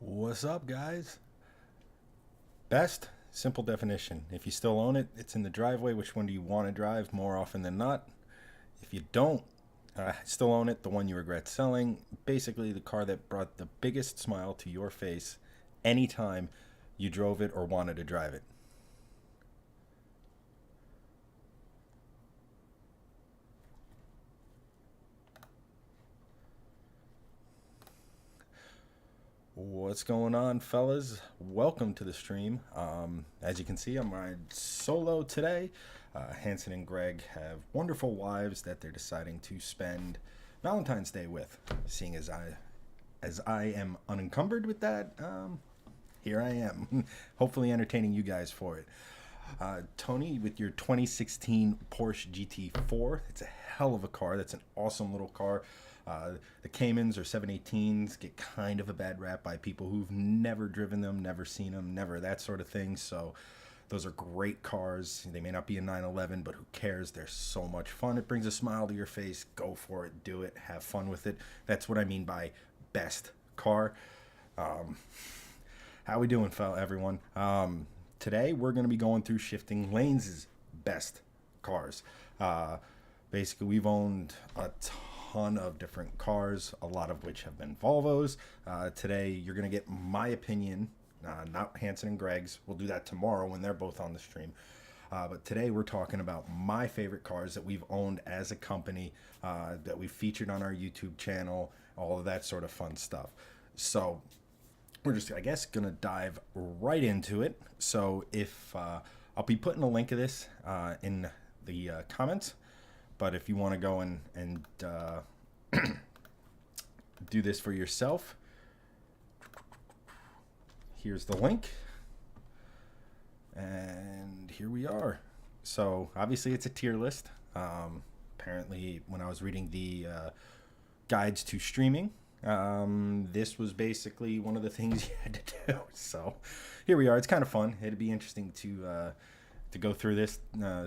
What's up, guys? Best, simple definition. If you still own it, it's in the driveway. Which one do you want to drive more often than not? If you don't still own it, the one you regret selling. Basically, the car that brought the biggest smile to your face anytime you drove it or wanted to drive it. What's going on, fellas? Welcome to the stream. As you can see, I'm riding solo today. Hanson and Greg have wonderful wives that they're deciding to spend Valentine's Day with. Seeing as I am unencumbered with that, here I am, hopefully entertaining you guys for it. Tony, with your 2016 Porsche GT4, it's a hell of a car. That's an awesome little car. The Caymans or 718s get kind of a bad rap by people who've never driven them, never seen them, never that sort of thing. So those are great cars. They may not be a 911, but who cares? They're so much fun. It brings a smile to your face. Go for it. Do it. Have fun with it. That's what I mean by best car. Um, how we doing, everyone? Today we're going to be going through Shifting Lanes' best cars. Uh, Basically, we've owned a ton of different cars, a lot of which have been Volvos. Today, you're going to get my opinion, not Hanson and Greg's. We'll do that tomorrow when they're both on the stream. But today, we're talking about my favorite cars that we've owned as a company, that we've featured on our YouTube channel, all of that sort of fun stuff. So, we're just, I guess, going to dive right into it. So, if I'll be putting a link of this in the comments. But if you want to go and do this for yourself, here's the link. And here we are. So obviously it's a tier list. Apparently when I was reading the guides to streaming, this was basically one of the things you had to do. So here we are. It's kind of fun. It'd be interesting to go through this,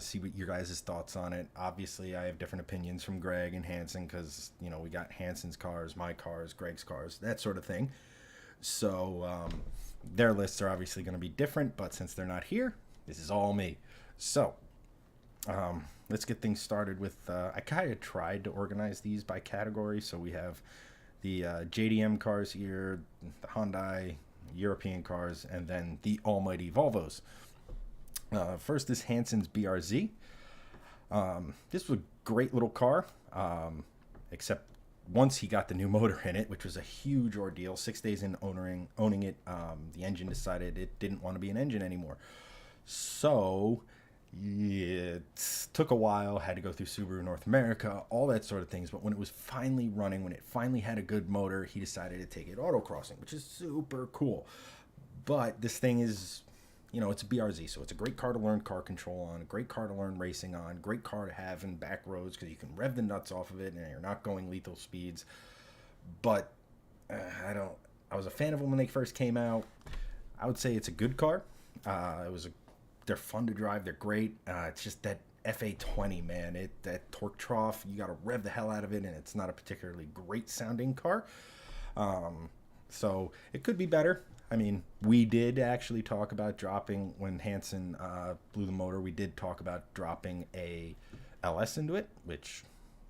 see what your guys' thoughts on it. Obviously, I have different opinions from Greg and Hanson because, we got Hanson's cars, my cars, Greg's cars, that sort of thing. So their lists are obviously going to be different, but since they're not here, this is all me. So let's get things started with, I kind of tried to organize these by category. So we have the JDM cars here, the Hyundai, European cars, and then the almighty Volvos. First is Hanson's BRZ. This was a great little car, except once he got the new motor in it, which was a huge ordeal. 6 days in owning it, the engine decided it didn't want to be an engine anymore. So it took a while, had to go through Subaru North America, all that sort of things. But when it was finally running, when it finally had a good motor, he decided to take it autocrossing, which is super cool. But this thing is... it's a BRZ, so it's a great car to learn car control on, a great car to learn racing on, great car to have in back roads because you can rev the nuts off of it and you're not going lethal speeds. But I was a fan of them when they first came out. I would say it's a good car. They're fun to drive. They're great. It's just that FA20, man. That torque trough, you got to rev the hell out of it, and it's not a particularly great sounding car. So it could be better. I mean, we did actually talk about dropping, when Hanson blew the motor, we did talk about dropping a LS into it, which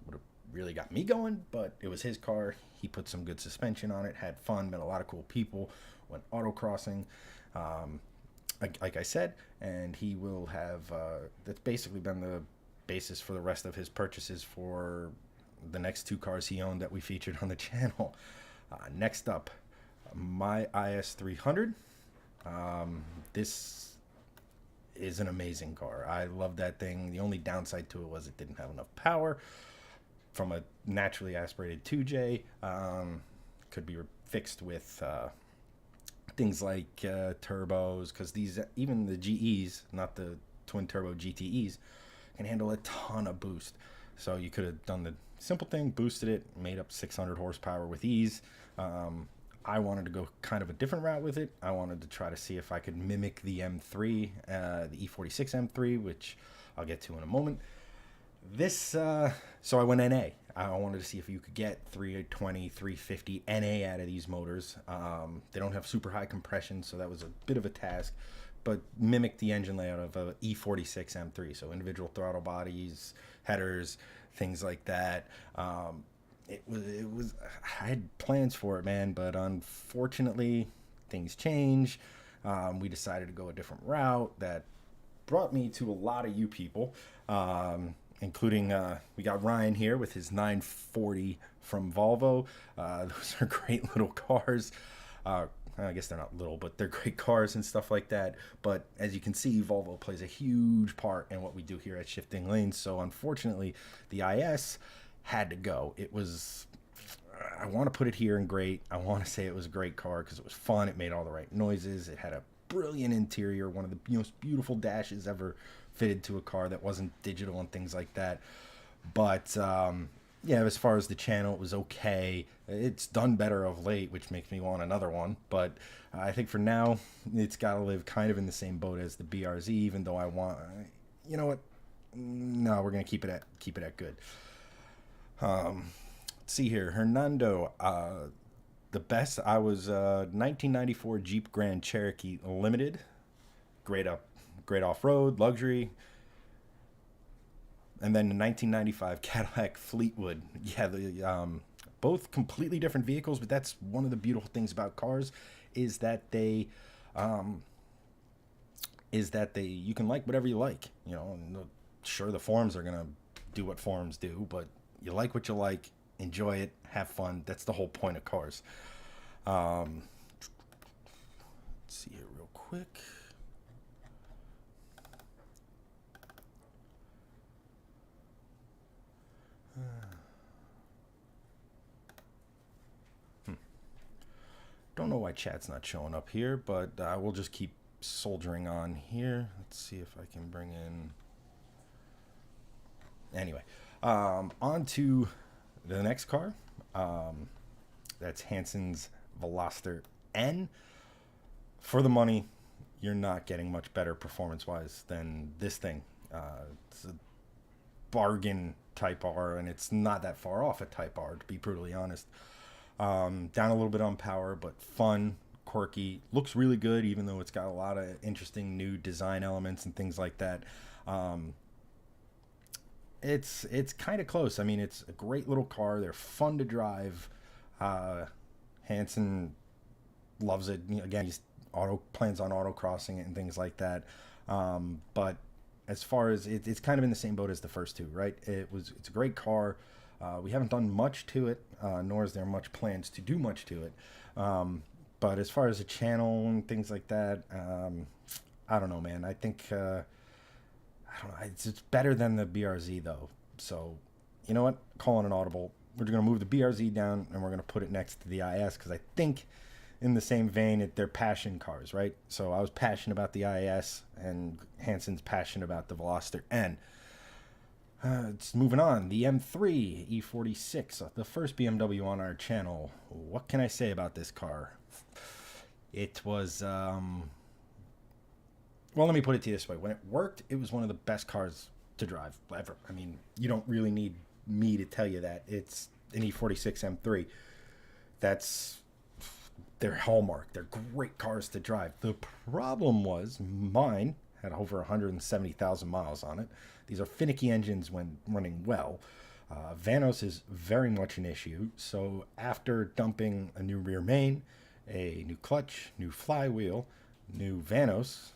would have really got me going, but it was his car. He put some good suspension on it, had fun, met a lot of cool people, went autocrossing, like I said, and he will have, that's basically been the basis for the rest of his purchases for the next two cars he owned that we featured on the channel. Next up, my IS300. This is an amazing car. I love that thing. The only downside to it was it didn't have enough power from a naturally aspirated 2J. Could be fixed with things like turbos, because these, even the GEs, not the twin turbo GTEs, can handle a ton of boost. So you could have done the simple thing, boosted it, made up 600 horsepower with ease. I wanted to go kind of a different route with it. I wanted to try to see if I could mimic the M3, the E46 M3, which I'll get to in a moment. This, so I went NA. I wanted to see if you could get 320, 350 NA out of these motors. They don't have super high compression, so that was a bit of a task, but mimic the engine layout of a E46 M3. So individual throttle bodies, headers, things like that. I had plans for it, man, but unfortunately, things change. We decided to go a different route that brought me to a lot of you people, including we got Ryan here with his 940 from Volvo. Those are great little cars. I guess they're not little, but they're great cars and stuff like that. But as you can see, Volvo plays a huge part in what we do here at Shifting Lanes. So unfortunately, the IS had to go. It was, I want to put it here in great. I want to say it was a great car because it was fun. It made all the right noises. It had a brilliant interior, one of the most beautiful dashes ever fitted to a car that wasn't digital and things like that. But yeah, as far as the channel, it was okay. It's done better of late, which makes me want another one. But I think for now, it's got to live kind of in the same boat as the BRZ, even though I want, you know what? No, we're going to keep it at good. Let's see here. Hernando, the best, I was 1994 Jeep Grand Cherokee Limited. Great off-road, luxury. And then the 1995 Cadillac Fleetwood. Yeah, both completely different vehicles, but that's one of the beautiful things about cars is that they you can like whatever you like. You know, and sure, the forums are gonna do what forums do, but you like what you like, enjoy it, have fun. That's the whole point of cars. Let's see here real quick. Don't know why chat's not showing up here, but we'll just keep soldiering on here. Let's see if I can bring in. Anyway, on to the next car. That's Hansen's Veloster N. For the money, you're not getting much better performance-wise than this thing. It's a bargain Type R, and it's not that far off a Type R, to be brutally honest. Down a little bit on power, but fun, quirky, looks really good, even though it's got a lot of interesting new design elements and things like that. It's kind of close. I mean, it's a great little car. They're fun to drive. Hansen loves it. Again, he's plans on autocrossing it and things like that. But as far as it's kind of in the same boat as the first two, right? It's a great car. We haven't done much to it, nor is there much plans to do much to it. But as far as the channel and things like that, I don't know, man. I think I don't know. It's better than the BRZ though. So you know what? Calling an audible. We're going to move the BRZ down and we're going to put it next to the IS because I think in the same vein, they're passion cars, right? So I was passionate about the IS, and Hansen's passionate about the Veloster N. It's moving on. The M3 E46, the first BMW on our channel. What can I say about this car? It was, well, let me put it to you this way. When it worked, it was one of the best cars to drive ever. I mean, you don't really need me to tell you that. It's an E46 M3. That's their hallmark. They're great cars to drive. The problem was mine had over 170,000 miles on it. These are finicky engines when running well. Vanos is very much an issue. So after dumping a new rear main, a new clutch, new flywheel, new Vanos,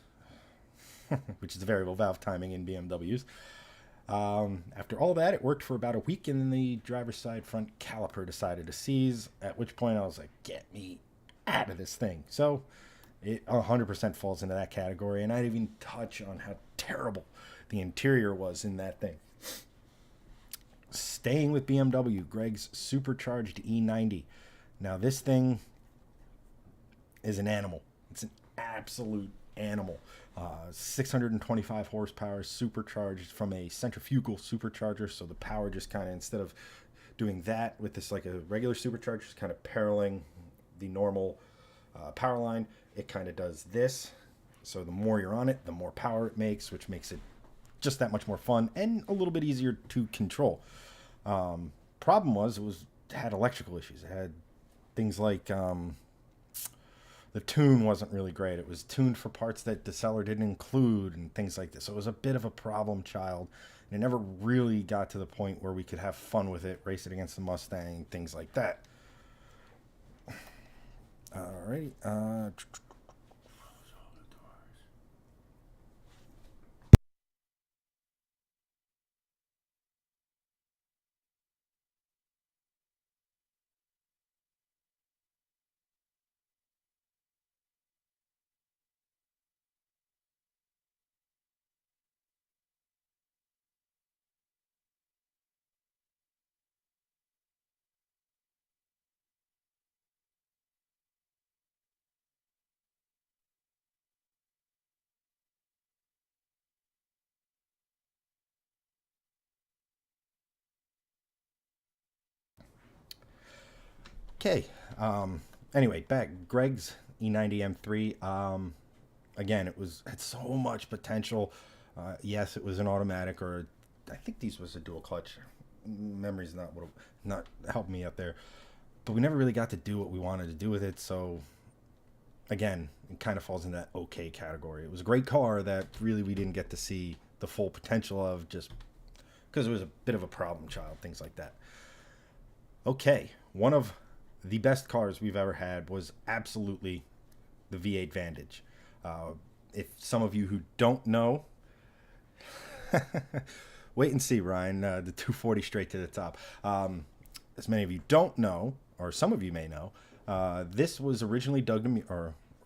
which is a variable valve timing in BMWs, after all that, it worked for about a week, and then the driver's side front caliper decided to seize, at which point I was like, get me out of this thing. So it 100% falls into that category, and I didn't even touch on how terrible the interior was in that thing. Staying with BMW, Greg's supercharged E90. Now this thing is an animal. It's an absolute animal. 625 horsepower, supercharged from a centrifugal supercharger, so the power just kind of, instead of doing that with this like a regular supercharger, just kind of paralleling the normal power line, it kind of does this. So the more you're on it, the more power it makes, which makes it just that much more fun and a little bit easier to control. Problem was it had electrical issues. It had things like the tune wasn't really great. It was tuned for parts that the seller didn't include and things like this. So it was a bit of a problem child. And it never really got to the point where we could have fun with it, race it against the Mustang, things like that. Alrighty. Okay. Anyway, back Greg's E90 M3. Again, it had so much potential. Yes, it was an automatic, or I think these was a dual clutch. Memory's not helping me out there, but we never really got to do what we wanted to do with it. So again, it kind of falls in that okay category. It was a great car that really we didn't get to see the full potential of, just because it was a bit of a problem child, things like that. Okay, one of the best cars we've ever had was absolutely the V8 Vantage. Uh, if some of you who don't know, wait and see, Ryan, the 240 straight to the top. As many of you don't know, or some of you may know, this was originally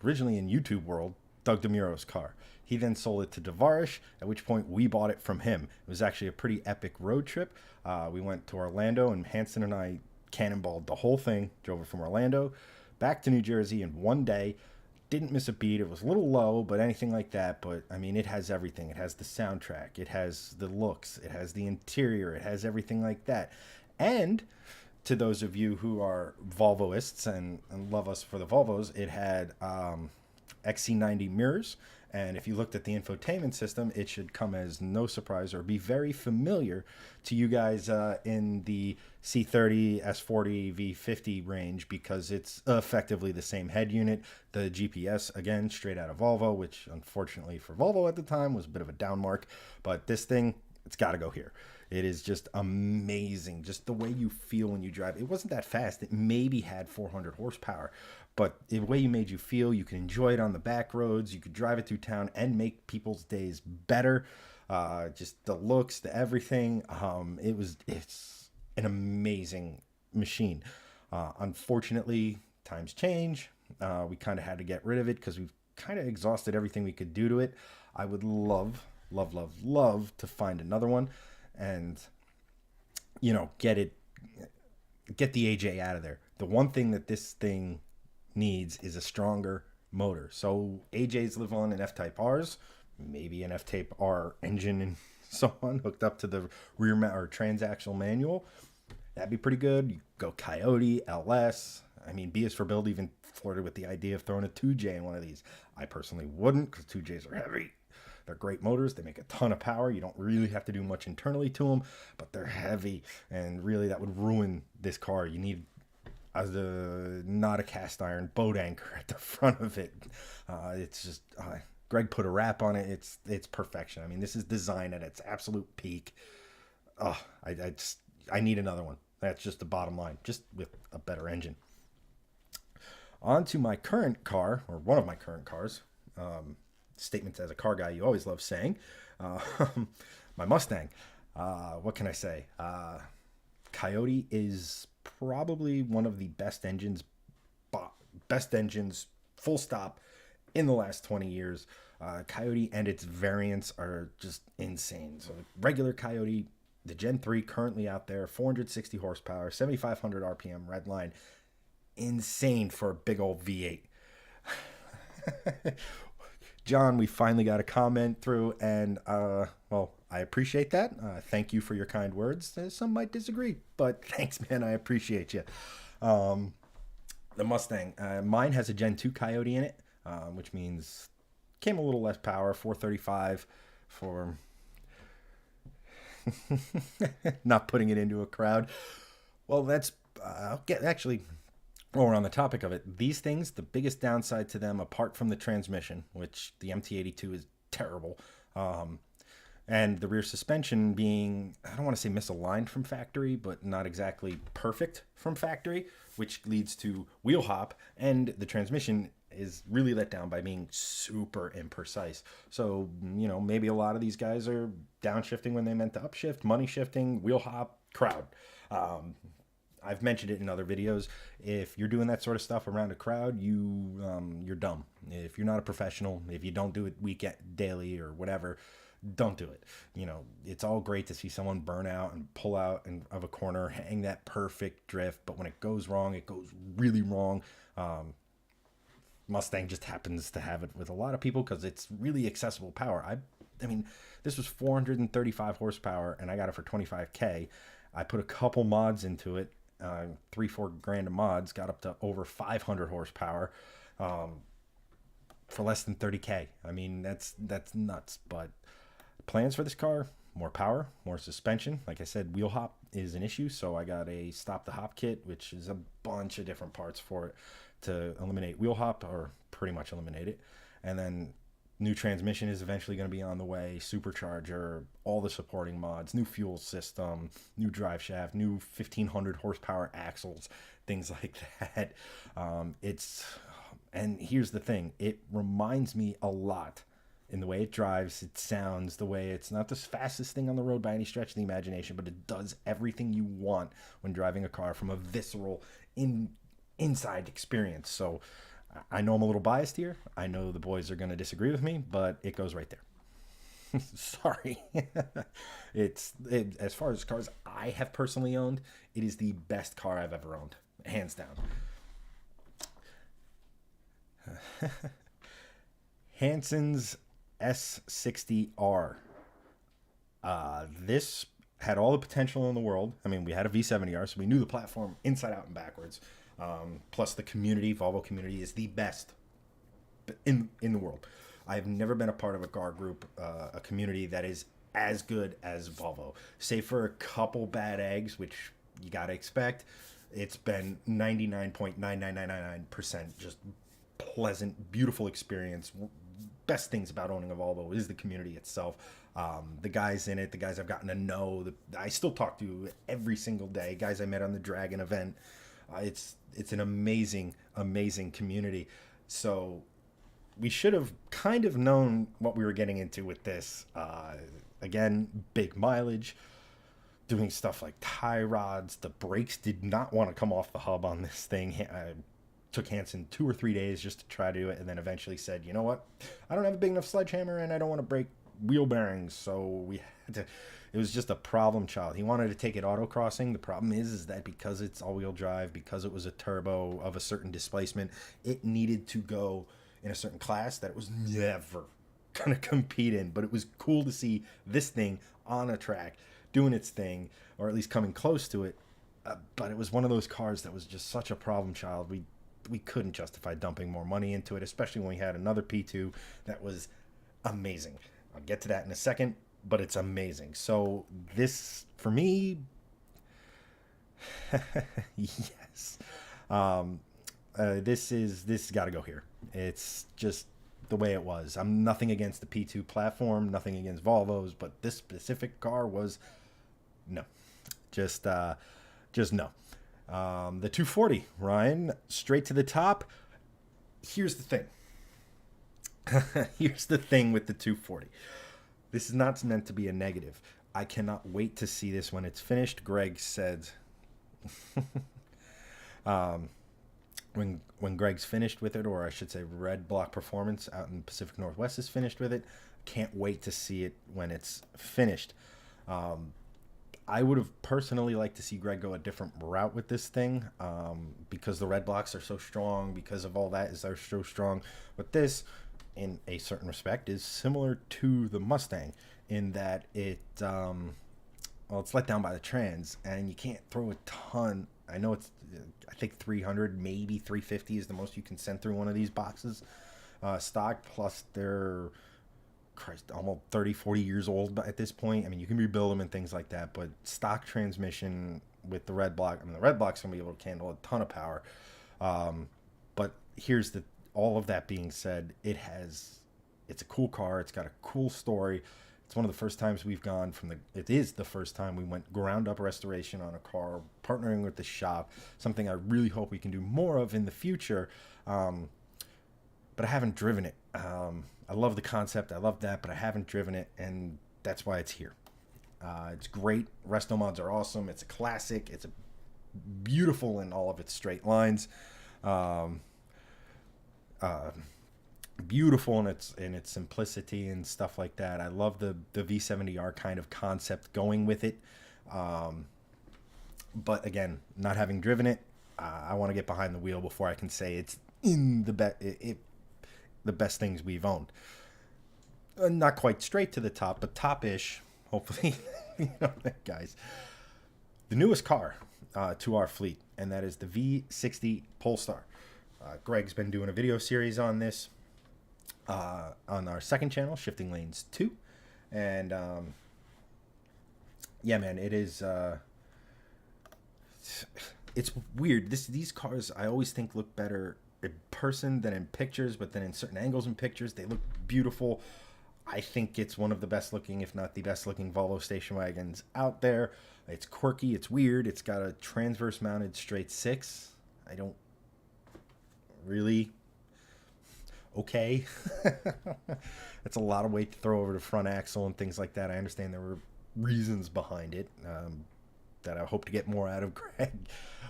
originally in YouTube world, Doug DeMuro's car. He then sold it to Devarish, at which point we bought it from him. It was actually a pretty epic road trip. We went to Orlando, and Hanson and I cannonballed the whole thing, drove it from Orlando back to New Jersey in one day. Didn't miss a beat. It was a little low, but anything like that. But I mean, it has everything. It has the soundtrack, it has the looks, it has the interior, it has everything like that. And to those of you who are Volvoists and love us for the Volvos, it had XC90 mirrors. And if you looked at the infotainment system, it should come as no surprise or be very familiar to you guys in the C30, S40, V50 range, because it's effectively the same head unit. The GPS, again, straight out of Volvo, which unfortunately for Volvo at the time was a bit of a down mark. But this thing, it's got to go here. It is just amazing, just the way you feel when you drive. It wasn't that fast. It maybe had 400 horsepower, but the way you made you feel, you can enjoy it on the back roads. You could drive it through town and make people's days better. Just the looks, the everything. It's an amazing machine. Unfortunately, times change. We kind of had to get rid of it because we've kind of exhausted everything we could do to it. I would love, love, love, love to find another one and, get the AJ out of there. The one thing that this thing needs is a stronger motor. So AJs live on an F-Type Rs, maybe an F-Type R engine and so on, hooked up to the rear or transaxle manual. That'd be pretty good. You go Coyote, LS. I mean, B is for Build even flirted with the idea of throwing a 2J in one of these. I personally wouldn't, because 2Js are heavy. They're great motors. They make a ton of power. You don't really have to do much internally to them, but they're heavy, and really that would ruin this car. You need not a cast iron boat anchor at the front of it. It's just Greg put a wrap on it. It's perfection. I mean, this is design at its absolute peak. I need another one. That's just the bottom line, just with a better engine. On to my current car, or one of my current cars. Statements as a car guy you always love saying. My Mustang. What can I say? Coyote is probably one of the best engines, full stop, in the last 20 years. Coyote and its variants are just insane. So regular Coyote, the Gen 3 currently out there, 460 horsepower, 7,500 RPM, red line. Insane for a big old V8. John, we finally got a comment through, and I appreciate that. Thank you for your kind words. Some might disagree, but thanks, man. I appreciate you. The Mustang, mine has a Gen 2 Coyote in it, which means came a little less power, 435 for Not putting it into a crowd. Well, that's I'll get actually. While we're on the topic of it, these things, the biggest downside to them, apart from the transmission, which the MT82 is terrible, um, and the rear suspension being, I don't want to say misaligned from factory, but not exactly perfect from factory, which leads to wheel hop, and the transmission is really let down by being super imprecise. So, maybe a lot of these guys are downshifting when they meant to upshift, money shifting, wheel hop, crowd. Um, I've mentioned it in other videos. If you're doing that sort of stuff around a crowd, you're dumb. If you're not a professional, if you don't do it weekend, daily, or whatever, don't do it. It's all great to see someone burn out and pull out of a corner, hang that perfect drift, but when it goes wrong, it goes really wrong. Mustang just happens to have it with a lot of people because it's really accessible power. I mean, this was 435 horsepower, and I got it for 25K. I put a couple mods into it, 3-4 grand of mods, got up to over 500 horsepower for less than 30K. I mean, that's nuts. But plans for this car: more power, more suspension. Like I said, wheel hop is an issue, so I got a stop the hop kit, which is a bunch of different parts for it to eliminate wheel hop, or pretty much eliminate it. And then new transmission is eventually going to be on the way, supercharger, all the supporting mods, new fuel system, new drive shaft, new 1500 horsepower axles, things like that. And here's the thing, it reminds me a lot in the way it drives, it sounds, the way it's not the fastest thing on the road by any stretch of the imagination, but it does everything you want when driving a car from a visceral inside experience. So I know I'm a little biased here. I know the boys are going to disagree with me, but it goes right there. Sorry. As far as cars I have personally owned, it is the best car I've ever owned, hands down. Hanson's S60R. This had all the potential in the world. I mean, we had a V70R, so we knew the platform inside out and backwards. Plus, the community, Volvo community, is the best in the world. I've never been a part of a car group, a community that is as good as Volvo. Save for a couple bad eggs, which you gotta expect. It's been 99.99999% just pleasant, beautiful experience. Best things about owning a Volvo is the community itself. The guys in it, the guys I've gotten to know, I still talk to every single day. Guys I met on the Dragon event. It's an amazing community. So we should have kind of known what we were getting into with this. Again, big mileage, doing stuff like tie rods. The brakes did not want to come off the hub on this thing. I took Hanson 2 or 3 days just to try to do it, and then eventually said, you know what, I don't have a big enough sledgehammer and I don't want to break wheel bearings. So we had to, it was just a problem child. He wanted to take it autocrossing. The problem is that because it's all-wheel drive, because it was a turbo of a certain displacement, it needed to go in a certain class that it was never going to compete in. But it was cool to see this thing on a track doing its thing, or at least coming close to it. But it was one of those cars that was just such a problem child. We couldn't justify dumping more money into it, especially when we had another P2 that was amazing. I'll get to that in a second, but it's amazing. So this, for me, yes. This got to go here. It's just the way it was. I'm nothing against the P2 platform, nothing against Volvos, but this specific car was no, just no. The 240, Ryan, straight to the top. Here's the thing. Here's the thing with the 240. This is not meant to be a negative. I cannot wait to see this when it's finished. Greg said, when Greg's finished with it, or I should say Red Block Performance out in Pacific Northwest is finished with it. Can't wait to see it when it's finished. I would have personally liked to see Greg go a different route with this thing, because the red blocks are so strong, because of all that is they're so strong. But this, in a certain respect, is similar to the Mustang in that it's let down by the trans, and you can't throw a ton. I know it's, I think 300, maybe 350 is the most you can send through one of these boxes, stock. Plus they're Christ, almost 30, 40 years old at this point. I mean, you can rebuild them and things like that, but stock transmission with the red block, I mean, the red block's going to be able to handle a ton of power. But here's the, all of that being said, it's a cool car. It's got a cool story. It's one of the first times we've gone it is the first time we went ground up restoration on a car, partnering with the shop, something I really hope we can do more of in the future. But I haven't driven it. I love the concept. I love that, but I haven't driven it, and that's why it's here. It's great. Resto mods are awesome. It's a classic. It's beautiful in all of its straight lines. Beautiful in its simplicity and stuff like that. I love the V70R kind of concept going with it. But again, not having driven it, I want to get behind the wheel before I can say it's in the best things we've owned. Not quite straight to the top, but top-ish, hopefully. You know, guys. The newest car to our fleet, and that is the V60 Polestar. Greg's been doing a video series on this on our second channel, Shifting Lanes 2. And yeah, man, it is... it's weird. These cars, I always think, look better in person than in pictures, but then in certain angles in pictures, they look beautiful. I think it's one of the best looking, if not the best looking, Volvo station wagons out there. It's quirky, it's weird, it's got a transverse mounted straight six. I don't really... Okay. That's a lot of weight to throw over the front axle and things like that. I understand there were reasons behind it that I hope to get more out of Greg.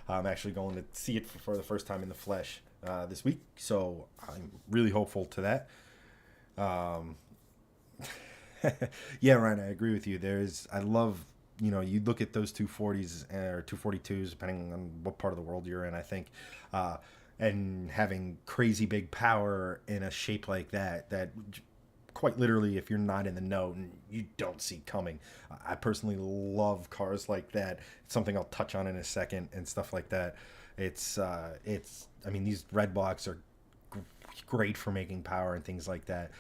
I'm actually going to see it for the first time in the flesh this week, so I'm really hopeful to that. Yeah, Ryan, I agree with you. I love, you look at those 240s or 242s, depending on what part of the world you're in, I think, and having crazy big power in a shape like that quite literally, if you're not in the know, you don't see coming. I personally love cars like that. It's something I'll touch on in a second and stuff like that. I mean, these red blocks are great for making power and things like that.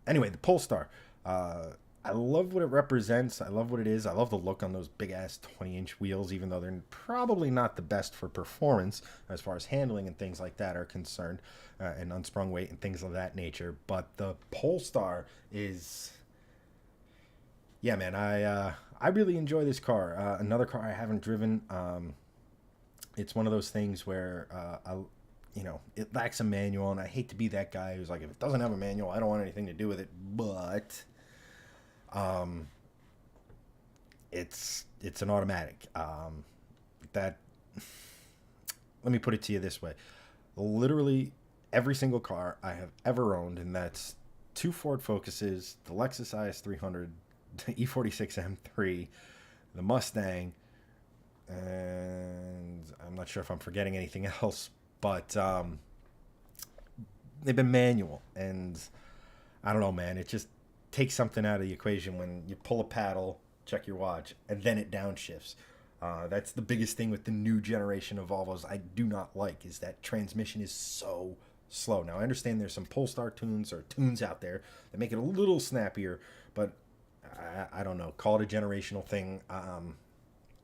Anyway, the Polestar. I love what it represents. I love what it is. I love the look on those big-ass 20-inch wheels, even though they're probably not the best for performance as far as handling and things like that are concerned, and unsprung weight and things of that nature. But the Polestar is... Yeah, man, I really enjoy this car. Another car I haven't driven. It's one of those things where it lacks a manual, and I hate to be that guy who's like, if it doesn't have a manual, I don't want anything to do with it. But it's an automatic. Let me put it to you this way. Literally every single car I have ever owned, and that's 2 Ford Focuses, the Lexus IS300, the E46 M3, the Mustang, and I'm not sure if I'm forgetting anything else, but they've been manual, and I don't know, man, it just takes something out of the equation when you pull a paddle, check your watch, and then it downshifts. That's the biggest thing with the new generation of Volvos I do not like, is that transmission is so slow. Now, I understand there's some Polestar tunes or tunes out there that make it a little snappier, but I don't know. Call it a generational thing.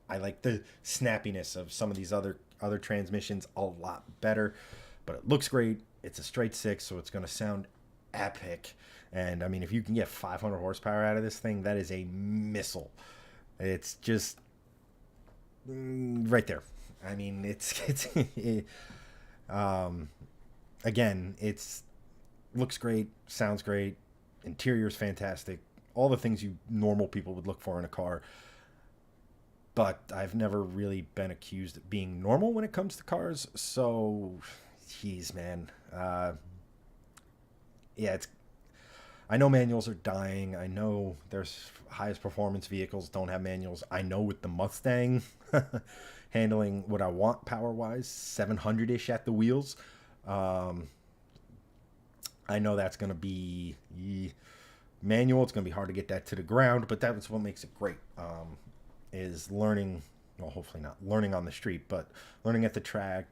I like the snappiness of some of these other transmissions a lot better, but it looks great. It's a straight six, so it's going to sound epic. And I mean, if you can get 500 horsepower out of this thing, that is a missile. It's just right there. I mean, again, looks great, sounds great, interior's fantastic, all the things you normal people would look for in a car. But I've never really been accused of being normal when it comes to cars. So, geez, man. Yeah, I know manuals are dying. I know there's highest performance vehicles don't have manuals. I know with the Mustang handling what I want power-wise, 700-ish at the wheels. I know that's going to be manual. It's going to be hard to get that to the ground, but that's what makes it great. Is learning, well, hopefully not learning on the street, but learning at the track,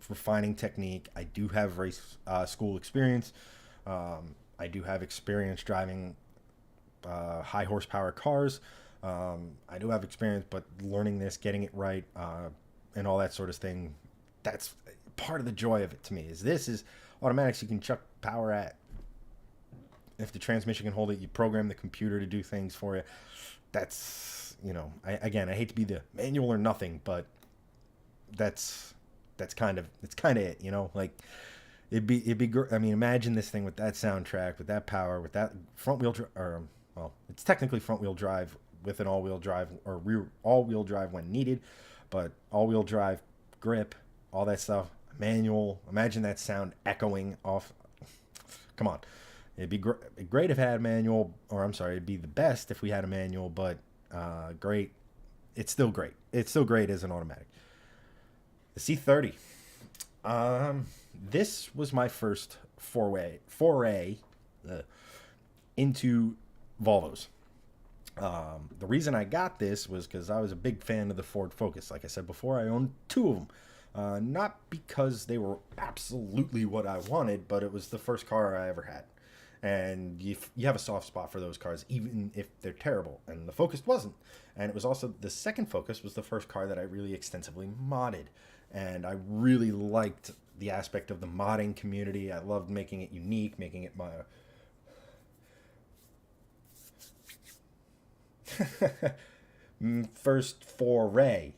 refining technique. I do have race school experience. I do have experience driving high horsepower cars. I do have experience, but learning this, getting it right, and all that sort of thing, that's part of the joy of it to me. Is automatics you can chuck power at. If the transmission can hold it, you program the computer to do things for you. That's, I hate to be the manual or nothing, but that's kind of it. Like it'd be I mean, imagine this thing with that soundtrack, with that power, with that front wheel or well, it's technically front wheel drive with an all wheel drive or rear all wheel drive when needed, but all wheel drive, grip, all that stuff, manual. Imagine that sound echoing off. Come on. It'd be great if it had a manual, or I'm sorry, it'd be the best if we had a manual, but great. It's still great. It's still great as an automatic. The C30. This was my first foray into Volvos. The reason I got this was because I was a big fan of the Ford Focus. Like I said before, I owned two of them. Not because they were absolutely what I wanted, but it was the first car I ever had. And you have a soft spot for those cars, even if they're terrible. And the Focus wasn't. And it was also, the second Focus was the first car that I really extensively modded. And I really liked the aspect of the modding community. I loved making it unique, making it my... first foray.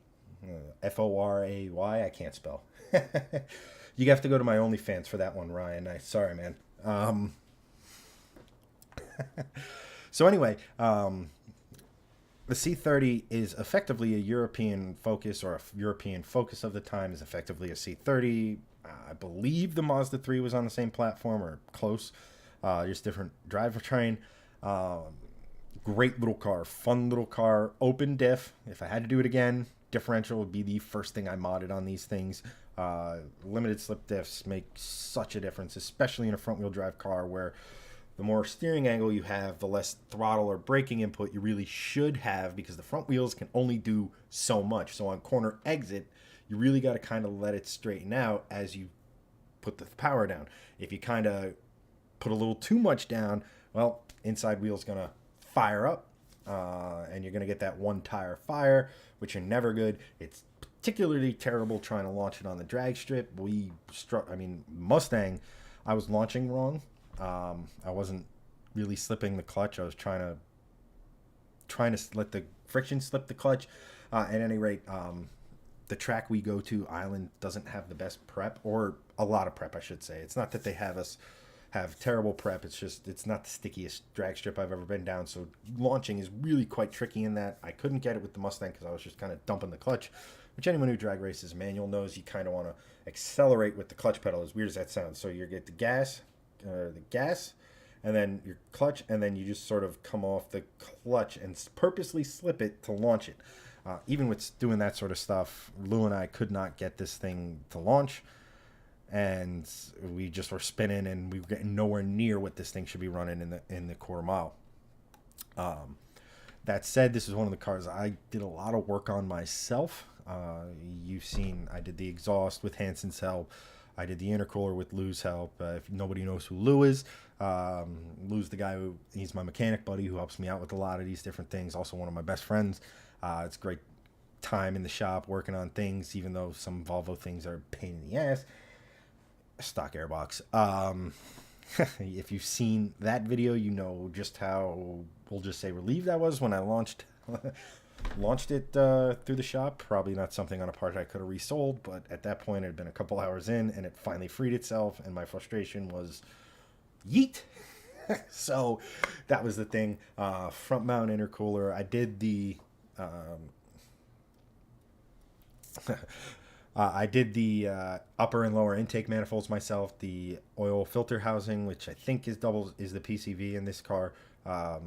Foray. I can't spell. You have to go to my OnlyFans for that one, Ryan. Sorry, man. So anyway, the C30 is effectively a European Focus, or a European Focus of the time is effectively a C30. I believe the Mazda 3 was on the same platform or close. Just different drivetrain. Great little car, fun little car, open diff. If I had to do it again, differential would be the first thing I modded on these things. Limited slip diffs make such a difference, especially in a front wheel drive car where the more steering angle you have, the less throttle or braking input you really should have, because the front wheels can only do so much. So on corner exit, you really got to kind of let it straighten out as you put the power down. If you kind of put a little too much down, well, inside wheel's going to fire up, and you're going to get that one tire fire, which are never good. It's particularly terrible trying to launch it on the drag strip. Mustang, I was launching wrong. I wasn't really slipping the clutch. I was trying to let the friction slip the clutch. At any rate, the track we go to, Island, doesn't have the best prep, or a lot of prep, I should say. It's not that they have terrible prep. It's just, it's not the stickiest drag strip I've ever been down. So launching is really quite tricky in that. I couldn't get it with the Mustang because I was just kind of dumping the clutch, which anyone who drag races manual knows you kind of want to accelerate with the clutch pedal, as weird as that sounds. So you get the gas, and then your clutch, and then you just sort of come off the clutch and purposely slip it to launch it. Even with doing that sort of stuff, Lou and I could not get this thing to launch, and we just were spinning, and we were getting nowhere near what this thing should be running in the quarter mile. That said, this is one of the cars I did a lot of work on myself. You've seen I did the exhaust with Hanson's help. I did the intercooler with Lou's help. If nobody knows who Lou is, Lou's the guy he's my mechanic buddy who helps me out with a lot of these different things. Also one of my best friends. It's a great time in the shop working on things, even though some Volvo things are a pain in the ass. Stock airbox. If you've seen that video, you know just how, we'll just say, relieved I was when I launched it through the shop. Probably not something on a part I could have resold, but at that point it had been a couple hours in, and it finally freed itself, and my frustration was yeet. So that was the thing. Front mount intercooler. I did the upper and lower intake manifolds myself. The oil filter housing, which I think is the PCV in this car. A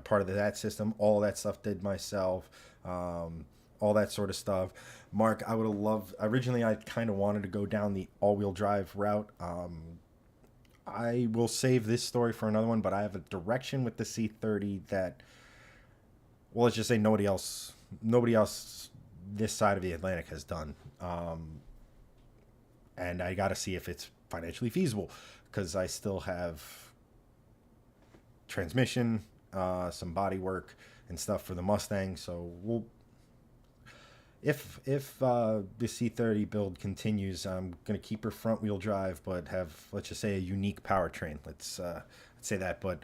part of that system. All that stuff did myself. All that sort of stuff. Mark, I would have loved... Originally, I kind of wanted to go down the all-wheel drive route. I will save this story for another one, but I have a direction with the C30 that... Well, let's just say nobody else this side of the Atlantic has done. And I got to see if it's financially feasible, because I still have transmission, some body work and stuff for the Mustang. So we'll if the C30 build continues, I'm gonna keep her front wheel drive, but have, let's just say, a unique powertrain. Let's say that. But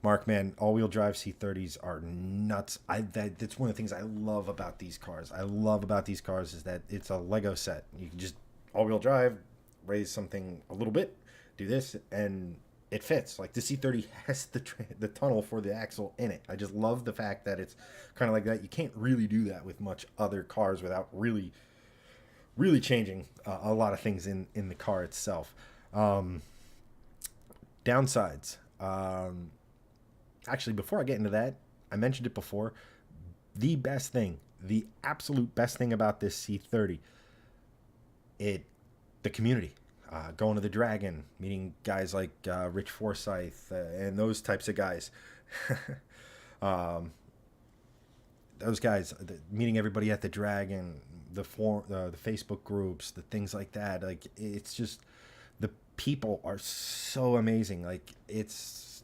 Mark, man, all-wheel drive C30s are nuts. That's one of the things I love about these cars. Is that it's a Lego set. You can just all-wheel drive, raise something a little bit, do this, and it fits. Like the C30 has the tunnel for the axle in it. I just love the fact that it's kind of like that. You can't really do that with much other cars without really changing a lot of things in the car itself. Downsides. Actually, before I get into that, I mentioned it before. The absolute best thing about this C30, the community. Going to the Dragon, meeting guys like Rich Forsyth and those types of guys. Those guys, meeting everybody at the Dragon, the Facebook groups, the things like that. Like, it's just, the people are so amazing. Like, it's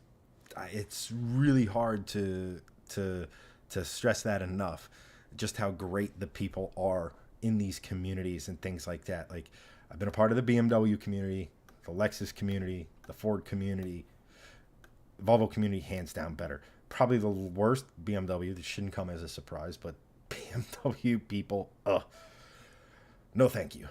really hard to stress that enough. Just how great the people are in these communities and things like that. Like, I've been a part of the BMW community, the Lexus community, the Ford community, the Volvo community, hands down better. Probably the worst BMW. This shouldn't come as a surprise, but BMW people, no thank you.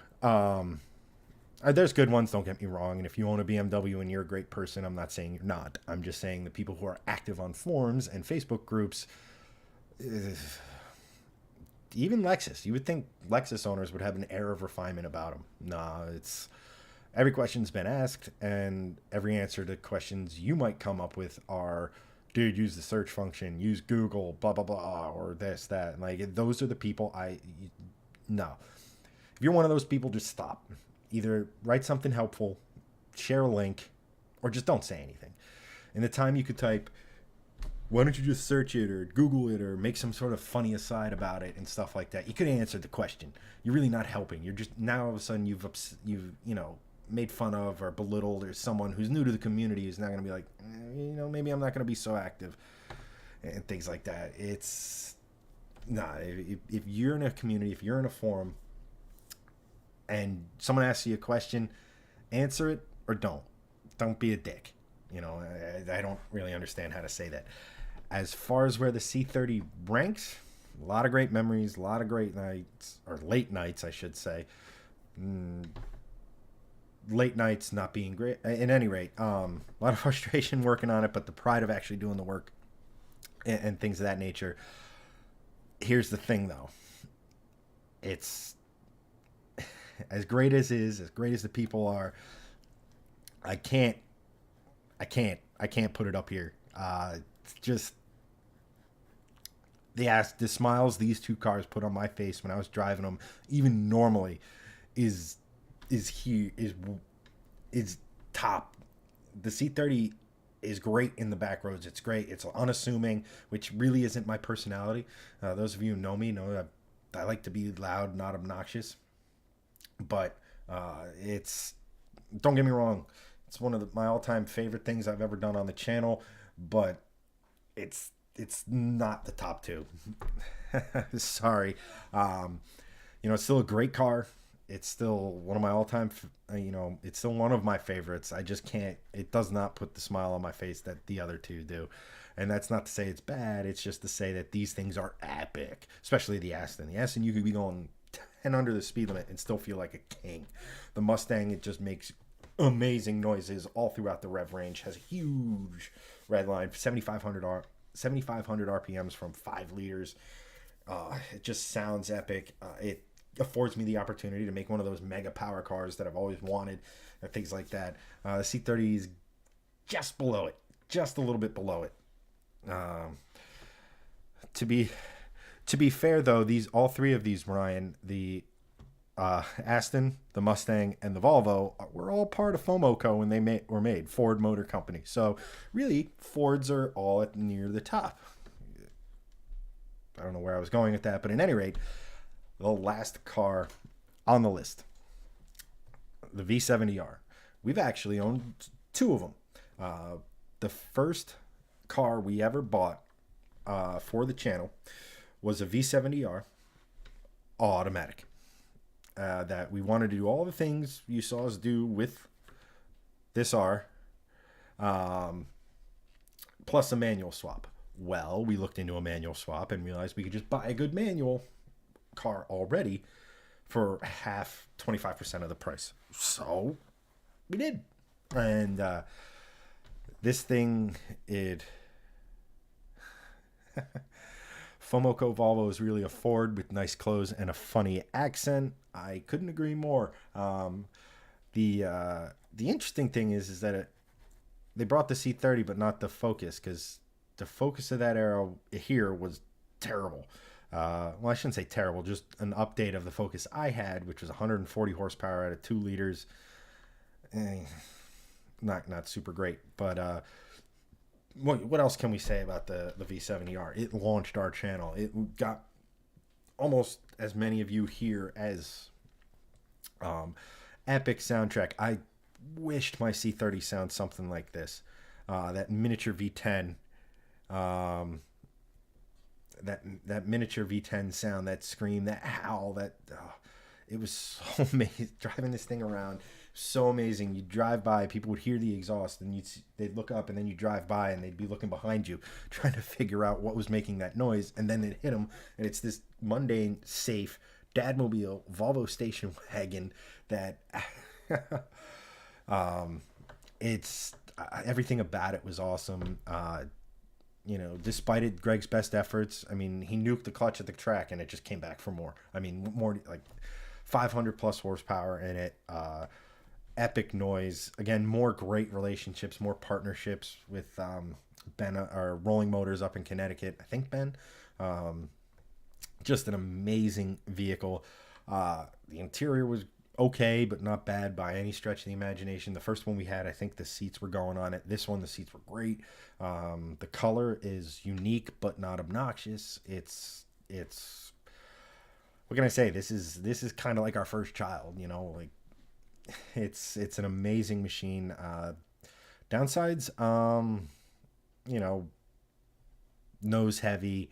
There's good ones, don't get me wrong. And if you own a BMW and you're a great person, I'm not saying you're not. I'm just saying the people who are active on forums and Facebook groups, even Lexus. You would think Lexus owners would have an air of refinement about them. Nah, it's every question's been asked, and every answer to questions you might come up with are, dude, use the search function, use Google, blah, blah, blah, or this, that. And like, those are the people no. If you're one of those people, just stop. Either write something helpful, share a link, or just don't say anything. In the time you could type, why don't you just search it or Google it or make some sort of funny aside about it and stuff like that? You could have answered the question. You're really not helping. You're just, now all of a sudden you've made fun of or belittled, or someone who's new to the community is now going to be like, maybe I'm not going to be so active and things like that. It's if you're in a community, if you're in a forum and someone asks you a question, answer it or don't be a dick. I don't really understand how to say that. As far as where the C30 ranks, a lot of great memories, a lot of great nights, or late nights, I should say. Late nights not being great. At any rate, a lot of frustration working on it, but the pride of actually doing the work and things of that nature. Here's the thing, though. It's as great as the people are, I can't put it up here. It's just the smiles these two cars put on my face when I was driving them, even normally, is top. The C30 is great in the back roads. It's great. It's unassuming, which really isn't my personality. Those of you who know me know that I like to be loud, not obnoxious. But don't get me wrong, it's one of my all-time favorite things I've ever done on the channel, but it's not the top two. Sorry. It's still a great car. It's still one of my all-time, it's still one of my favorites. I just can't, it does not put the smile on my face that the other two do. And that's not to say it's bad. It's just to say that these things are epic, especially the Aston. The Aston, you could be going 10 under the speed limit and still feel like a king. The Mustang, it just makes amazing noises all throughout the rev range. Has a huge red line, 7,500 RPMs from 5 liters. It just sounds epic. It affords me the opportunity to make one of those mega power cars that I've always wanted, and things like that. The C30 is just below it, just a little bit below it. To be fair, though, all three of these, Ryan, the Aston, the Mustang, and the Volvo, were all part of FOMOCO when they were made, Ford Motor Company. So really, Fords are all near the top. I don't know where I was going with that, but at any rate, the last car on the list, the V70R. We've actually owned two of them. The first car we ever bought for the channel was a V70R automatic. That we wanted to do all the things you saw us do with this R, plus a manual swap. Well, we looked into a manual swap and realized we could just buy a good manual car already for half, 25% of the price. So we did. And this thing, Fomoco Volvo is really a Ford with nice clothes and a funny accent. I couldn't agree more. The interesting thing is that they brought the C30 but not the Focus, because the Focus of that era here was terrible. Well, I shouldn't say terrible, just an update of the Focus I had, which was 140 horsepower out of 2 liters. Not super great, but what else can we say about the V70R? It launched our channel. It got almost as many of you here as epic soundtrack. I wished my C30 sounded something like this. That miniature V10, that miniature V10 sound, that scream, that howl, it was so amazing. Driving this thing around, so amazing. You drive by, people would hear the exhaust, and they'd look up, and then you drive by, and they'd be looking behind you, trying to figure out what was making that noise, and then it hit them, and it's this mundane, safe Dadmobile Volvo station wagon that it's everything about it was awesome. Despite Greg's best efforts, I mean, he nuked the clutch at the track and it just came back for more. I mean, more like 500 plus horsepower in it. Epic noise. Again, more great relationships, more partnerships with Ben, or Rolling Motors up in Connecticut. I think Ben. Just an amazing vehicle. The interior was okay, but not bad by any stretch of the imagination. The first one we had, I think the seats were going on it. This one, the seats were great. The color is unique but not obnoxious. It's what can I say? This is kind of like our first child, like it's an amazing machine. Downsides, nose heavy,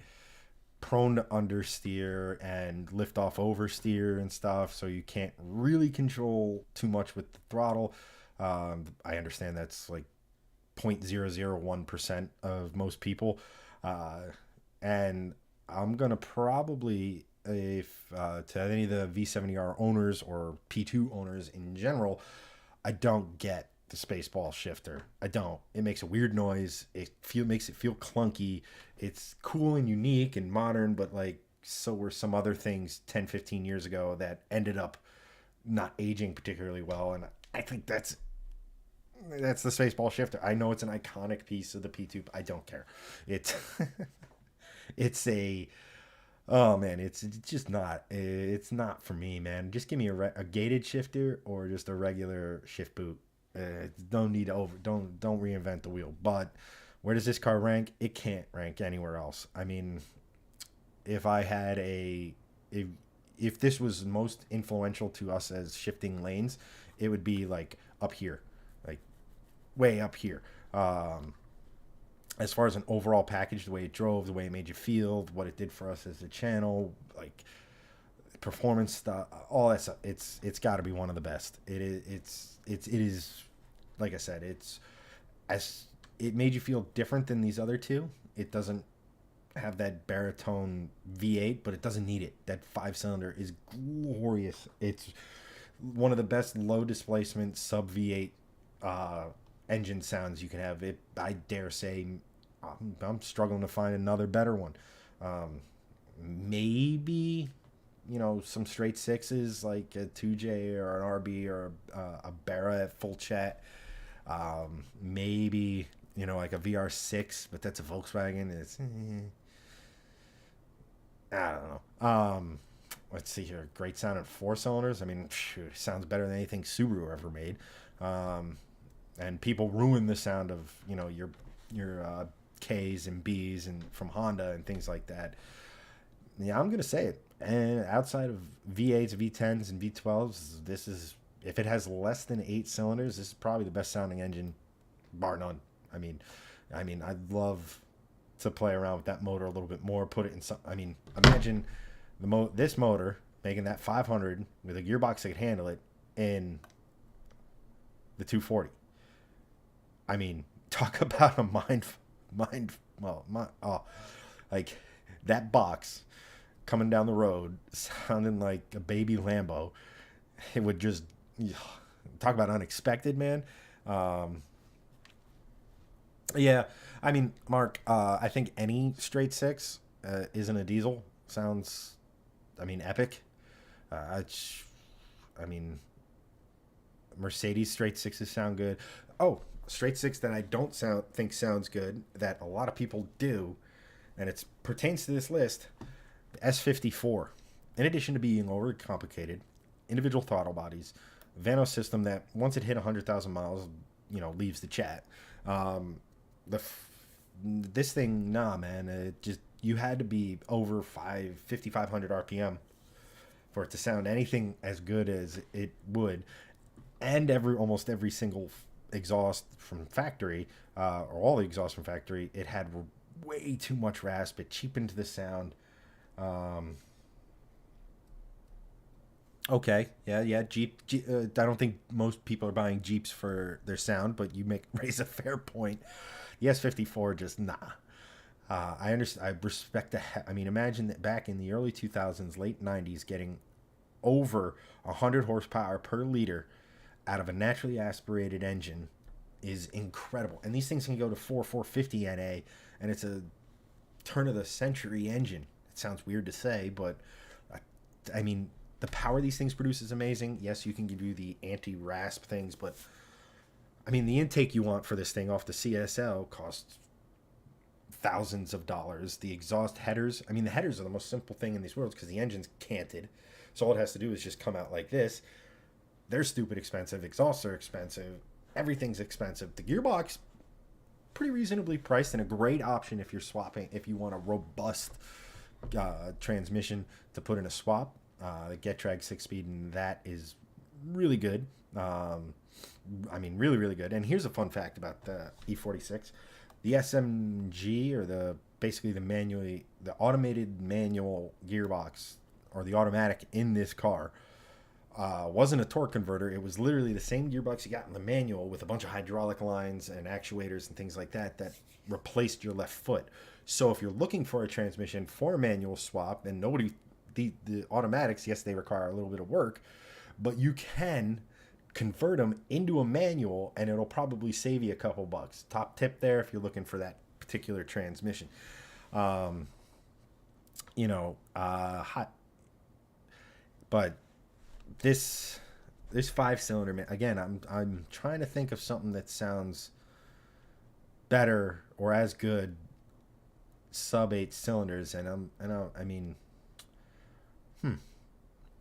prone to understeer and lift off oversteer and stuff, so you can't really control too much with the throttle. I understand that's like 0.001% of most people, and I'm gonna probably, if to any of the V70R owners or P2 owners in general, I don't get the Spaceball shifter. I don't. It makes a weird noise. Makes it feel clunky. It's cool and unique and modern, but so were some other things 10, 15 years ago that ended up not aging particularly well. And I think that's the Spaceball shifter. I know it's an iconic piece of the P2. I don't care. It's oh man, it's just not. It's not for me, man. Just give me a gated shifter or just a regular shift boot. Don't reinvent the wheel. But where does this car rank? It can't rank anywhere else. I mean, if this was most influential to us as shifting lanes, it would be up here, way up here. As far as an overall package, the way it drove, the way it made you feel, what it did for us as a channel, performance stuff, all that stuff, it's got to be one of the best. It is, like I said, it made you feel different than these other two. It doesn't have that baritone V8, but it doesn't need it. That 5-cylinder is glorious. It's one of the best low displacement sub V8 engine sounds you can have. I dare say, I'm struggling to find another better one. Maybe some straight sixes like a 2J or an RB or a Barra at full chat. Maybe like a VR6, but that's a Volkswagen. It's I don't know. Let's see here. Great sound at 4 cylinders. I mean, shoot, sounds better than anything Subaru ever made. And people ruin the sound of your K's and B's and from Honda and things like that. Yeah, I'm gonna say it. And outside of V8s, V10s, and V12s, this is, if it has less than 8 cylinders, this is probably the best sounding engine, bar none. I mean, I mean, I'd love to play around with that motor a little bit more. Put it in some. I mean, imagine this motor making that 500 with a gearbox that could handle it in the 240. I mean, talk about a like that box coming down the road sounding like a baby Lambo. It would just talk about unexpected, man. Um, yeah, I mean, Mark, I think any straight six isn't a diesel sounds, I mean, epic. It's, I mean, Mercedes straight sixes sound good. Oh, straight six that I don't think sounds good that a lot of people do, and it pertains to this list. The S54, in addition to being overly complicated, individual throttle bodies, Vano system that once it hit 100,000 miles, leaves the chat. Um, this thing, nah, man, it just you had to be over 5,500 RPM for it to sound anything as good as it would, and almost every single exhaust from factory, or all the exhaust from factory, it had way too much rasp. It cheapened the sound. Um, okay, yeah. Jeep. I don't think most people are buying Jeeps for their sound, but you raise a fair point. The S54 just nah. I understand. I respect I mean, imagine that back in the early 2000s, late 90s, getting over 100 horsepower per liter out of a naturally aspirated engine is incredible. And these things can go to 450 NA, and it's a turn of the century engine. It sounds weird to say, but I mean, the power these things produce is amazing. Yes, you can give you the anti-rasp things, but I mean, the intake you want for this thing off the CSL costs thousands of dollars. The exhaust headers, I mean, the headers are the most simple thing in these worlds because the engine's canted. So all it has to do is just come out like this. They're stupid expensive. Exhausts are expensive. Everything's expensive. The gearbox, pretty reasonably priced and a great option if you're swapping, if you want a robust transmission to put in a swap. The GetDrag 6-speed, and that is really good. I mean, really, really good. And here's a fun fact about the E46. The SMG, or basically the automated manual gearbox, or the automatic in this car, wasn't a torque converter. It was literally the same gearbox you got in the manual with a bunch of hydraulic lines and actuators and things like that replaced your left foot. So if you're looking for a transmission for a manual swap, and the automatics, yes, they require a little bit of work, but you can convert them into a manual and it'll probably save you a couple bucks. Top tip there if you're looking for that particular transmission. Hot. But this 5-cylinder, man, again, I'm trying to think of something that sounds better or as good sub 8 cylinders, and I mean,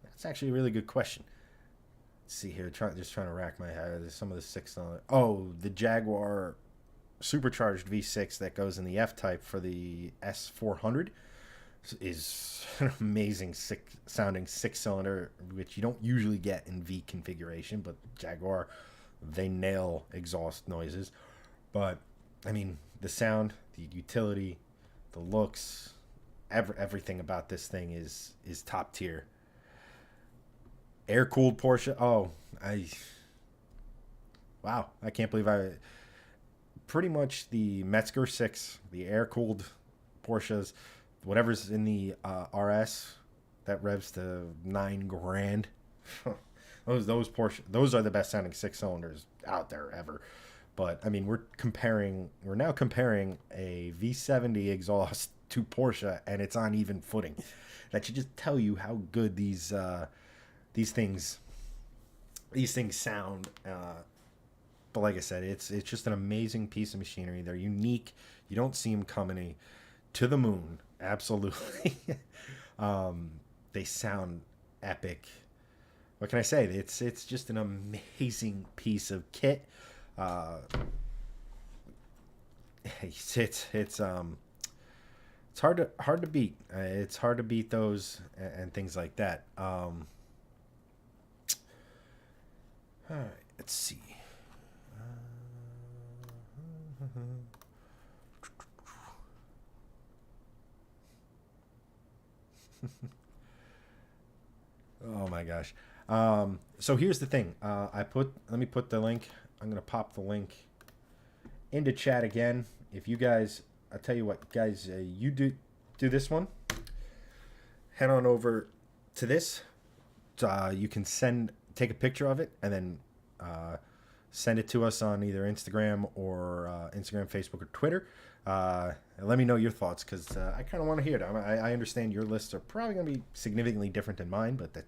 that's actually a really good question. Let's see here, just trying to rack my head. There's some of the 6-cylinder. Oh, the Jaguar supercharged V6 that goes in the F-Type for the S400 is an amazing sounding 6-cylinder, which you don't usually get in V configuration, but Jaguar, they nail exhaust noises. But I mean, the sound, the utility, the looks, everything about this thing is top tier. Air cooled Porsche. Oh, wow, I can't believe pretty much the Metzger 6, the air cooled Porsches, whatever's in the RS that revs to $9,000. those Porsche, those are the best sounding 6-cylinders out there ever. But I mean, we're now comparing a V70 exhaust to Porsche, and it's on even footing. That should just tell you how good these things sound. But like I said, it's just an amazing piece of machinery. They're unique. You don't see them coming to the moon. Absolutely. They sound epic. What can I say? It's just an amazing piece of kit. It's hard to beat. It's hard to beat those and things like that. All right, let's see. Oh my gosh. So here's the thing. Let me put the link. I'm gonna pop the link into chat again. If you guys, I tell you what, guys, you do this one. Head on over to this. You can take a picture of it, and then send it to us on either Instagram or Instagram, Facebook, or Twitter. And let me know your thoughts, because I kind of want to hear it. I understand your lists are probably going to be significantly different than mine, but that,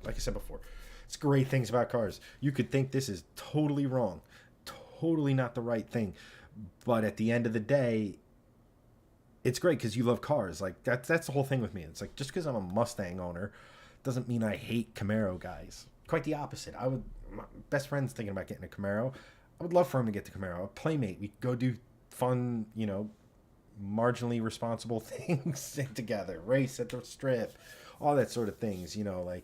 like I said before, it's great things about cars. You could think this is totally wrong, totally not the right thing, but at the end of the day, it's great because you love cars. Like that's the whole thing with me. It's like, just because I'm a Mustang owner doesn't mean I hate Camaro guys. Quite the opposite. My best friend's thinking about getting a Camaro. I would love for him to get the Camaro. A Playmate. We go do fun, marginally responsible things together. Race at the strip, all that sort of things. I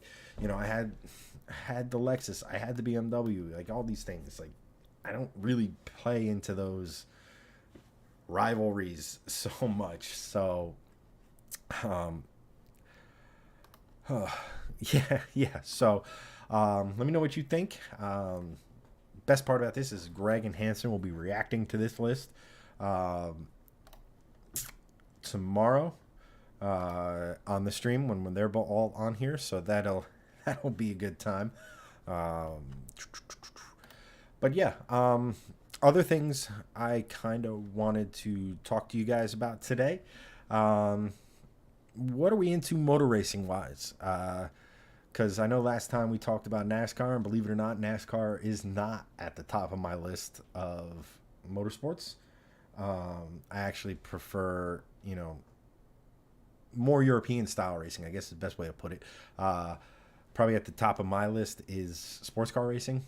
had the Lexus. I had the BMW. Like all these things. Like I don't really play into those rivalries so much. So, yeah. So, let me know what you think. Best part about this is Greg and Hanson will be reacting to this list tomorrow on the stream when they're all on here. So that'll be a good time. But yeah, other things I kind of wanted to talk to you guys about today. What are we into motor racing wise? Because I know last time we talked about NASCAR, and believe it or not, NASCAR is not at the top of my list of motorsports. I actually prefer, more European style racing, I guess is the best way to put it. Probably at the top of my list is sports car racing,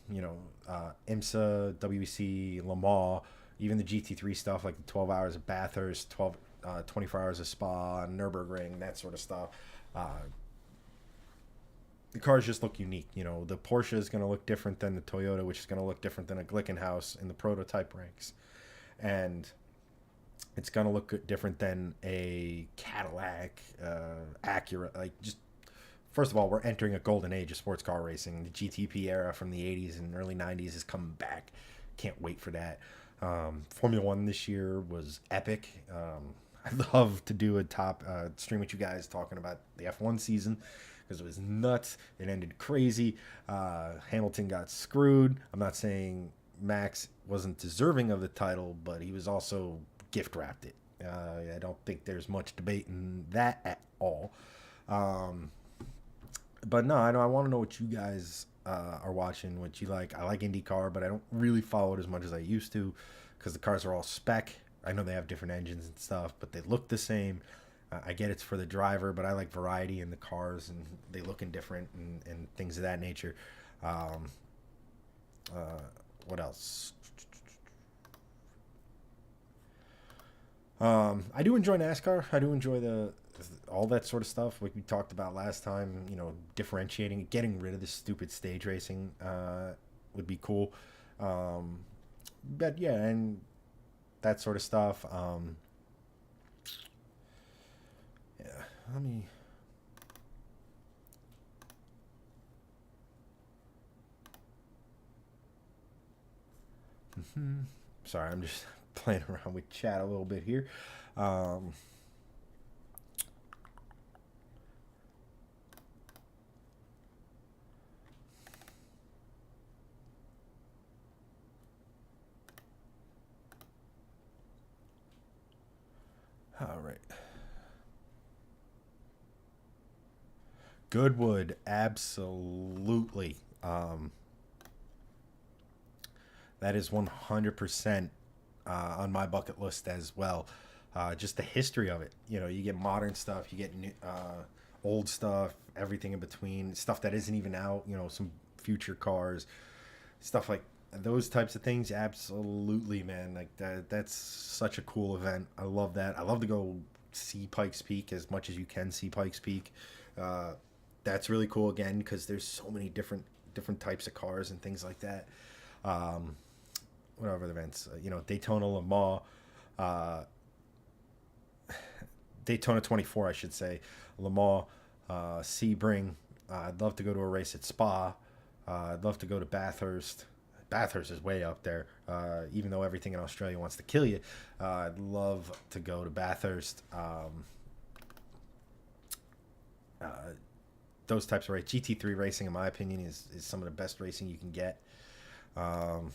IMSA, WEC, Le Mans, even the GT3 stuff like the 12 hours of Bathurst, 24 hours of Spa, Nürburgring, that sort of stuff. The cars just look unique. The Porsche is going to look different than the Toyota, which is going to look different than a Glickenhaus in the prototype ranks. And it's going to look different than a Cadillac, Acura. Like, just, first of all, we're entering a golden age of sports car racing. The GTP era from the 80s and early 90s is coming back. Can't wait for that. Formula One this year was epic. I'd love to do a top stream with you guys talking about the F1 season, because it was nuts. It ended crazy. Hamilton got screwed. I'm not saying Max wasn't deserving of the title, but he was also gift wrapped it. I don't think there's much debate in that at all. But no, I want to know what you guys are watching, what you like. I like IndyCar, but I don't really follow it as much as I used to, because the cars are all spec. I know they have different engines and stuff, but they look the same. I get it's for the driver, but I like variety in the cars, and they looking different and things of that nature. What else? I do enjoy NASCAR. I do enjoy all that sort of stuff, like we talked about last time. Differentiating, getting rid of the stupid stage racing would be cool. But yeah, and that sort of stuff. Yeah, let me. Sorry, I'm just playing around with chat a little bit here. All right. Goodwood, absolutely. That is 100% on my bucket list as well. Just the history of it. You get modern stuff, you get old stuff, everything in between, stuff that isn't even out. Some future cars, stuff like those types of things. Absolutely, man. Like that's such a cool event. I love that. I love to go see Pikes Peak as much as you can see Pikes Peak. That's really cool again, because there's so many different types of cars and things like that. What other events? Daytona, Le Mans, Daytona 24, I should say, Le Mans, Sebring. I'd love to go to a race at Spa. I'd love to go to Bathurst. Bathurst is way up there. Even though everything in Australia wants to kill you, I'd love to go to Bathurst. Uh, those types of race. GT3 racing, in my opinion, is some of the best racing you can get. Um,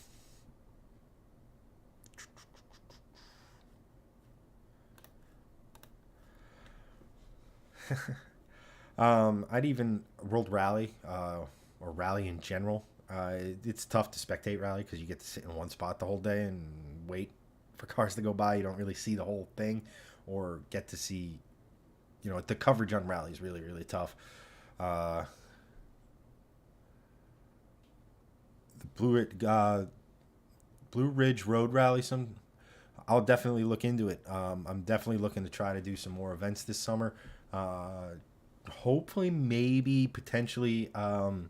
I'd even World Rally or Rally in general. It's tough to spectate Rally because you get to sit in one spot the whole day and wait for cars to go by. You don't really see the whole thing or get to see, the coverage on Rally is really, really tough. Uh, the Blue Ridge Road Rally, I'll definitely look into it. I'm definitely looking to try to do some more events this summer. Uh, Hopefully, maybe potentially a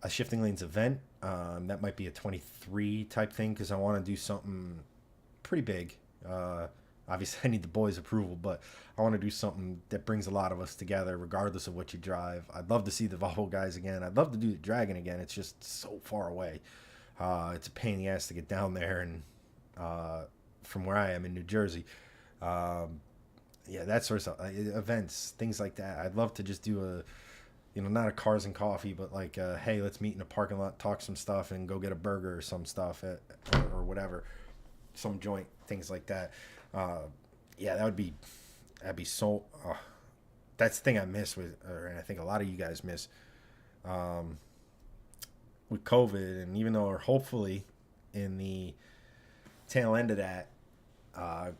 shifting lanes event. That might be a 23 type thing because I want to do something pretty big. Obviously, I need the boys' approval, but I want to do something that brings a lot of us together, regardless of what you drive. I'd love to see the Volvo guys again. I'd love to do the Dragon again. It's just so far away. It's a pain in the ass to get down there, and from where I am in New Jersey. Yeah, that sort of stuff. Events, things like that. I'd love to just do not a cars and coffee, but like, hey, let's meet in a parking lot, talk some stuff, and go get a burger or some stuff or whatever, some joint, things like that. Yeah, that'd be so. That's the thing I miss and I think a lot of you guys miss um, with COVID, and even though we're hopefully in the tail end of that, uh,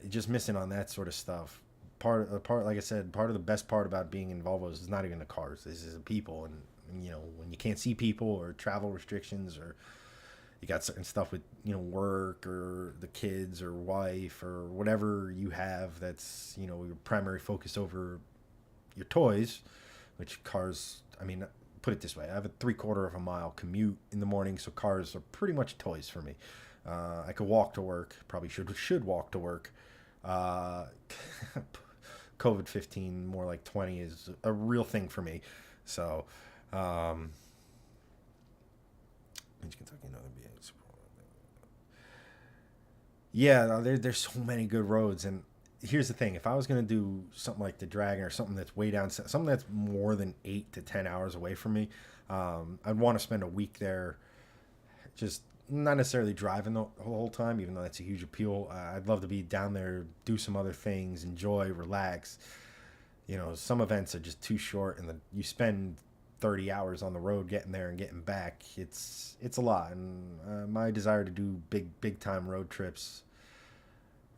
just missing on that sort of stuff. Like I said, part of the best part about being in Volvos is not even the cars. This is the people, and when you can't see people or travel restrictions, or you got certain stuff with work or the kids or wife or whatever you have that's your primary focus over your toys, which cars. I mean, put it this way: I have a 3/4 of a mile commute in the morning, so cars are pretty much toys for me. I could walk to work. Probably should walk to work. Uh, COVID-15, more like 20, is a real thing for me. So, um, yeah, there's so many good roads. And here's the thing: if I was gonna do something like the Dragon or something that's way down, something that's more than 8 to 10 hours away from me, I'd want to spend a week there, just not necessarily driving the whole time, even though that's a huge appeal. I'd love to be down there, do some other things, enjoy, relax. Some events are just too short, and you spend 30 hours on the road getting there and getting back. It's a lot, and my desire to do big time road trips.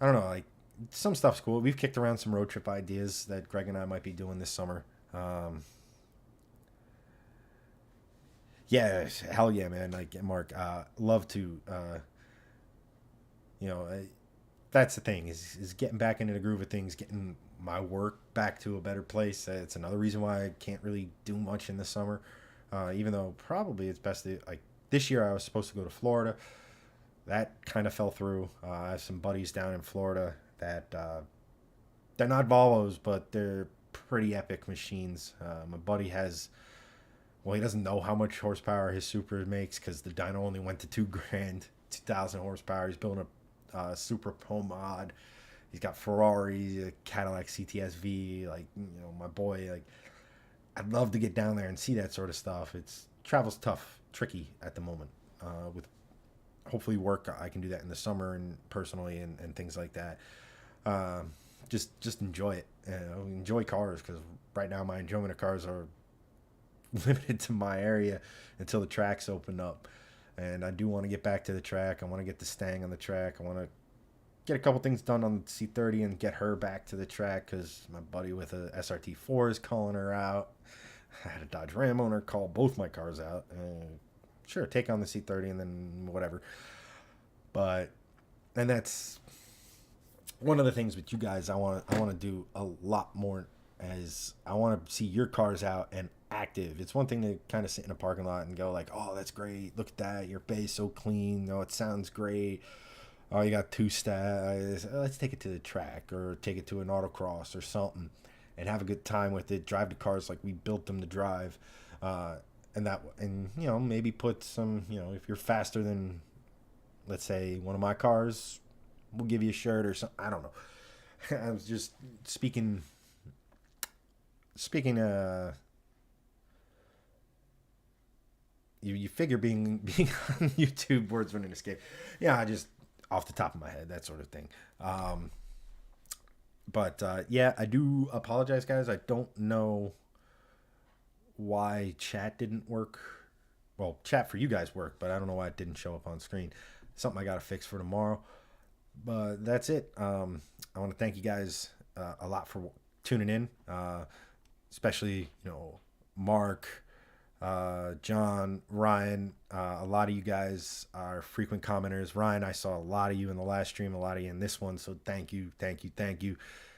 I don't know, like some stuff's cool. We've kicked around some road trip ideas that Greg and I might be doing this summer. Yeah, hell yeah, man. Like Mark, love to. You know, that's the thing is getting back into the groove of things, getting my work back to a better place. It's another reason why I can't really do much in the summer. Even though probably it's best to like this year I was supposed to go to Florida. That kind of fell through. I have some buddies down in Florida that they're not Volvos, but they're pretty epic machines. My buddy has well, he doesn't know how much horsepower his Super makes because the dyno only went to 2 grand, 2,000 horsepower. He's building a Super Pro mod. He's got Ferrari, a Cadillac CTS-V. Like my boy. Like I'd love to get down there and see that sort of stuff. It's travel's tough, tricky at the moment. With hopefully work, I can do that in the summer and personally and things like that. Just enjoy it. Enjoy cars because right now my enjoyment of cars are limited to my area until the tracks open up. And I do want to get back to the track. I want to get the Stang on the track. I want to get a couple things done on the C30 and get her back to the track because my buddy with a SRT4 is calling her out. I had a Dodge Ram owner call both my cars out. Sure, take on the C30 and then whatever. And that's one of the things with you guys I want to do a lot more as I want to see your cars out and active. It's one thing to kind of sit in a parking lot and go like, oh, that's great. Look at that. Your bay's so clean. Oh, it sounds great. Oh, you got two stats. Let's take it to the track or take it to an autocross or something and have a good time with it. Drive the cars like we built them to drive, and maybe put some, if you're faster than, let's say, one of my cars, we'll give you a shirt or something. I don't know. I was just speaking. You figure being on YouTube, words wouldn't escape. Yeah, I just off the top of my head, that sort of thing. But yeah, I do apologize, guys. I don't know why chat didn't work. Well, chat for you guys worked, but I don't know why it didn't show up on screen. Something I got to fix for tomorrow. But that's it. I want to thank you guys a lot for tuning in, especially Mark, John, Ryan. A lot of you guys are frequent commenters. Ryan, I saw a lot of you in the last stream, a lot of you in this one. So thank you, thank you, thank you.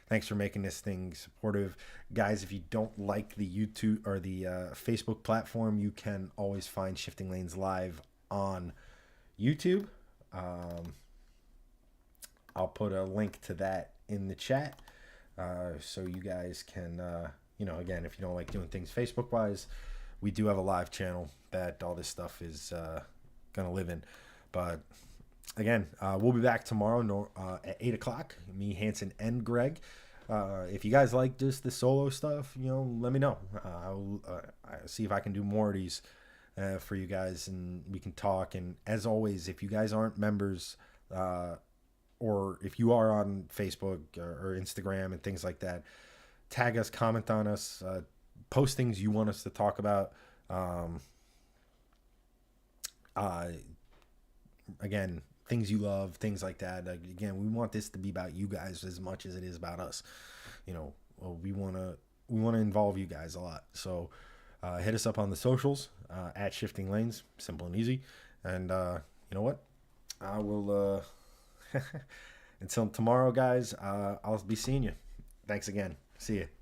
Thanks for making this thing supportive. Guys, if you don't like the YouTube or the Facebook platform, you can always find Shifting Lanes live on YouTube. I'll put a link to that in the chat, so you guys can, again, if you don't like doing things Facebook-wise, we do have a live channel that all this stuff is going to live in. But again, we'll be back tomorrow at 8 o'clock, me, Hanson, and Greg. If you guys like just the solo stuff, let me know. I'll see if I can do more of these for you guys, and we can talk. And as always, if you guys aren't members, or if you are on Facebook or Instagram and things like that, tag us, comment on us, post things you want us to talk about. Again, things you love, things like that. Again, we want this to be about you guys as much as it is about us. We want to involve you guys a lot. So hit us up on the socials at Shifting Lanes, simple and easy. And you know what? I will. Until tomorrow, guys. I'll be seeing you. Thanks again. See you.